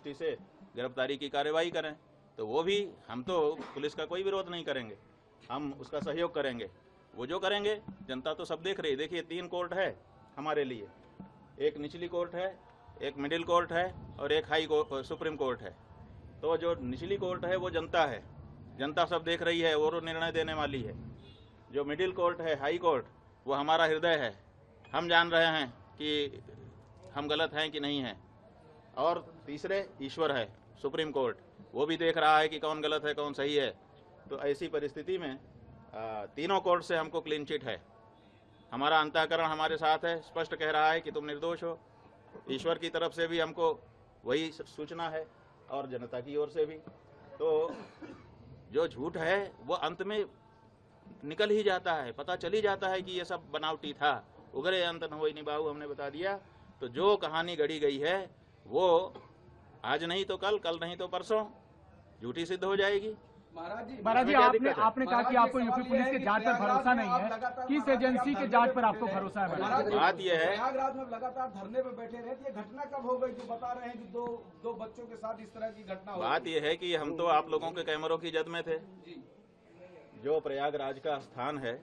दृष्टि से गिरफ्तारी की कार्यवाही करें। तो वो भी, हम तो पुलिस का कोई विरोध नहीं करेंगे, हम उसका सहयोग करेंगे। वो जो करेंगे, जनता तो सब देख रही है। देखिए 3 कोर्ट है हमारे लिए, एक निचली कोर्ट है, एक मिडिल कोर्ट है और एक सुप्रीम कोर्ट है। तो जो निचली कोर्ट है वो जनता है, जनता सब देख रही है और निर्णय देने वाली है। जो मिडिल कोर्ट है, हाई कोर्ट, वो हमारा हृदय है, हम जान रहे हैं कि हम गलत हैं कि नहीं हैं। और तीसरे ईश्वर है, सुप्रीम कोर्ट, वो भी देख रहा है कि कौन गलत है कौन सही है। तो ऐसी परिस्थिति में तीनों कोर्ट से हमको क्लीन चिट है। हमारा अंतःकरण हमारे साथ है, स्पष्ट कह रहा है कि तुम निर्दोष हो। ईश्वर की तरफ से भी हमको वही सूचना है और जनता की ओर से भी। तो जो झूठ है वो अंत में निकल ही जाता है, पता चल ही जाता है कि ये सब बनावटी था। उगरे अंत न होई निभाऊ, हमने बता दिया। तो जो कहानी गढ़ी गई है वो आज नहीं तो कल, कल नहीं तो परसों झूठी सिद्ध हो जाएगी। महाराज जी, आपने कहा कि आपको यूपी पुलिस के जांच पर भरोसा नहीं है, किस एजेंसी के जांच पर आपको भरोसा है? बात यह है, प्रयागराज में लगातार धरने पे बैठे रहे, ये घटना कब हो गई जो बता रहे हैं कि दो बच्चों के साथ इस तरह की घटना हो? बात यह है कि हम तो आप लोगों के कैमरों की जद में थे। जो प्रयागराज का स्थान है,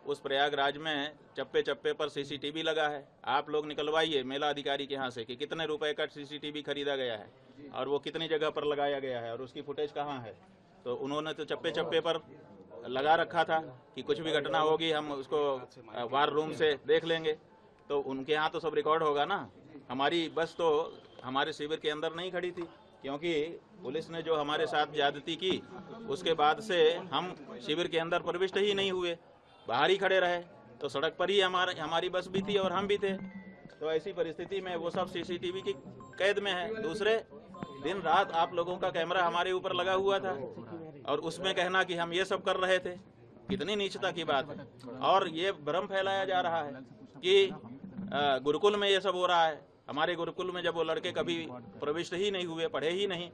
उस प्रयागराज में चप्पे चप्पे पर सीसीटीवी लगा है। आप लोग निकलवाइए मेला अधिकारी के यहाँ से कि कितने रुपए का सीसीटीवी खरीदा गया है और वो कितनी जगह पर लगाया गया है और उसकी फुटेज कहाँ है। तो उन्होंने तो चप्पे चप्पे पर लगा रखा था कि कुछ भी घटना होगी हम उसको वार रूम से देख लेंगे। तो उनके यहाँ तो सब रिकॉर्ड होगा ना। हमारी बस तो हमारे शिविर के अंदर नहीं खड़ी थी, क्योंकि पुलिस ने जो हमारे साथ ज्यादती की उसके बाद से हम शिविर के अंदर प्रविष्ट ही नहीं हुए, बाहर ही खड़े रहे। तो सड़क पर ही हमारी बस भी थी और हम भी थे। तो ऐसी परिस्थिति में वो सब सीसीटीवी की कैद में है। दूसरे दिन रात आप लोगों का कैमरा हमारे ऊपर लगा हुआ था और उसमें कहना कि हम ये सब कर रहे थे, कितनी नीचता की बात है। और ये भ्रम फैलाया जा रहा है कि गुरुकुल में ये सब हो रहा है। हमारे गुरुकुल में जब वो लड़के कभी प्रविष्ट ही नहीं हुए, पढ़े ही नहीं,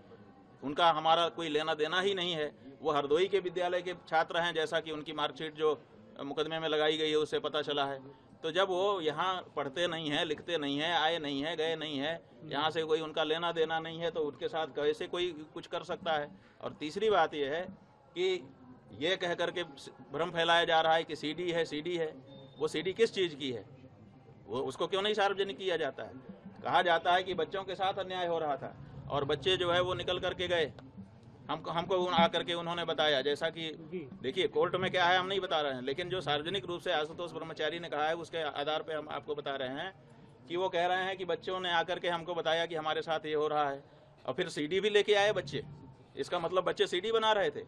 उनका हमारा कोई लेना देना ही नहीं है। वो हरदोई के विद्यालय के छात्र हैं, जैसा कि उनकी मार्कशीट जो मुकदमे में लगाई गई है उससे पता चला है। तो जब वो यहाँ पढ़ते नहीं हैं, लिखते नहीं हैं, आए नहीं हैं, गए नहीं हैं, यहाँ से कोई उनका लेना देना नहीं है, तो उनके साथ कैसे कोई कुछ कर सकता है। और तीसरी बात यह है कि ये कह करके भ्रम फैलाया जा रहा है कि सीडी है, सीडी है। वो सीडी किस चीज़ की है, वो उसको क्यों नहीं सार्वजनिक किया जाता है? कहा जाता है कि बच्चों के साथ अन्याय हो रहा था और बच्चे जो है वो निकल करके गए, हमको आकर के उन्होंने बताया। जैसा कि देखिए कोर्ट में क्या है हम नहीं बता रहे हैं, लेकिन जो सार्वजनिक रूप से आशुतोष ब्रह्मचारी ने कहा है उसके आधार पे हम आपको बता रहे हैं कि वो कह रहे हैं कि बच्चों ने आकर के हमको बताया कि हमारे साथ ये हो रहा है। और फिर सीडी भी लेके आए बच्चे। इसका मतलब बच्चे सीडी बना रहे थे।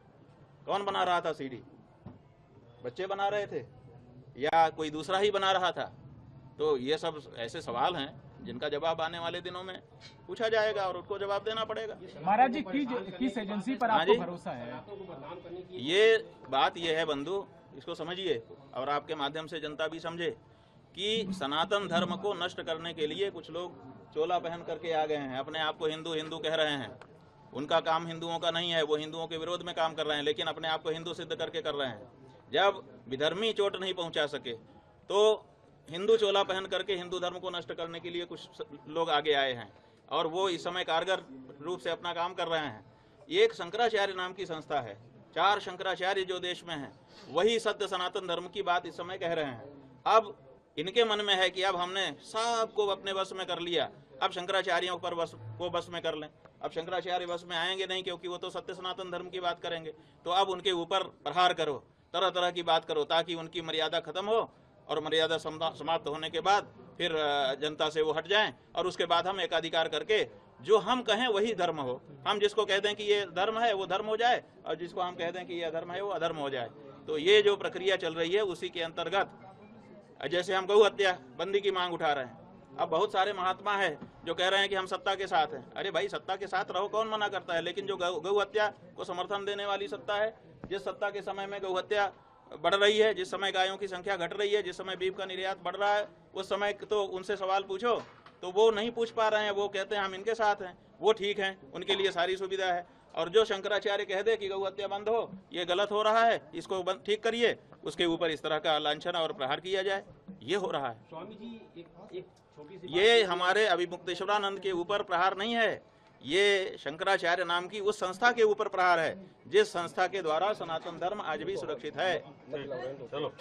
कौन बना रहा था सीडी? बच्चे बना रहे थे या कोई दूसरा ही बना रहा था? तो ये सब ऐसे सवाल हैं जिनका जवाब आने वाले दिनों में पूछा जाएगा और उसको जवाब देना पड़ेगा। महाराज जी, किस एजेंसी पर आपको भरोसा है? ये बात ये है बंधु, इसको समझिए और आपके माध्यम से जनता भी समझे कि सनातन धर्म को नष्ट करने के लिए कुछ लोग चोला पहन करके आ गए हैं, अपने आप को हिंदू हिंदू कह रहे हैं। उनका काम हिंदुओं का नहीं है, वो हिंदुओं के विरोध में काम कर रहे हैं, लेकिन अपने आप को हिंदू सिद्ध करके कर रहे हैं। जब विधर्मी चोट नहीं पहुंचा सके तो हिंदू चोला पहन करके हिंदू धर्म को नष्ट करने के लिए कुछ लोग आगे आए हैं और वो इस समय कारगर रूप से अपना काम कर रहे हैं। एक शंकराचार्य नाम की संस्था है, 4 शंकराचार्य जो देश में हैं, वही सत्य सनातन धर्म की बात इस समय कह रहे हैं। अब इनके मन में है कि अब हमने सबको अपने वश में कर लिया, अब शंकराचार्यों पर बस में कर लें। अब शंकराचार्य बस में आएंगे नहीं, क्योंकि वो तो सत्य सनातन धर्म की बात करेंगे। तो अब उनके ऊपर प्रहार करो, तरह तरह की बात करो, ताकि उनकी मर्यादा खत्म हो और मर्यादा समाप्त होने के बाद फिर जनता से वो हट जाएं और उसके बाद हम एकाधिकार करके जो हम कहें वही धर्म हो। हम जिसको कह दें कि ये धर्म है वो धर्म हो जाए और जिसको हम कह दें कि ये अधर्म है वो अधर्म हो जाए। तो ये जो प्रक्रिया चल रही है उसी के अंतर्गत जैसे हम गौ हत्या बंदी की मांग उठा रहे हैं। अब बहुत सारे महात्मा है जो कह रहे हैं कि हम सत्ता के साथ हैं। अरे भाई, सत्ता के साथ रहो, कौन मना करता है? लेकिन जो गौ हत्या को समर्थन देने वाली सत्ता है, जिस सत्ता के समय में गौ हत्या बढ़ रही है, जिस समय गायों की संख्या घट रही है, जिस समय बीफ का निर्यात बढ़ रहा है, उस समय तो उनसे सवाल पूछो तो वो नहीं पूछ पा रहे हैं। वो कहते हैं हम इनके साथ हैं, वो ठीक हैं, उनके लिए सारी सुविधा है। और जो शंकराचार्य कह दे कि गौ हत्या बंद हो, ये गलत हो रहा है, इसको ठीक करिए, उसके ऊपर इस तरह का लांछन और प्रहार किया जाए, ये हो रहा है। स्वामी जी, एक छोटी सी ये हमारे अभिमुक्तेश्वरानंद के ऊपर प्रहार नहीं है, ये शंकराचार्य नाम की उस संस्था के ऊपर प्रहार है जिस संस्था के द्वारा सनातन धर्म आज भी सुरक्षित है। चलो।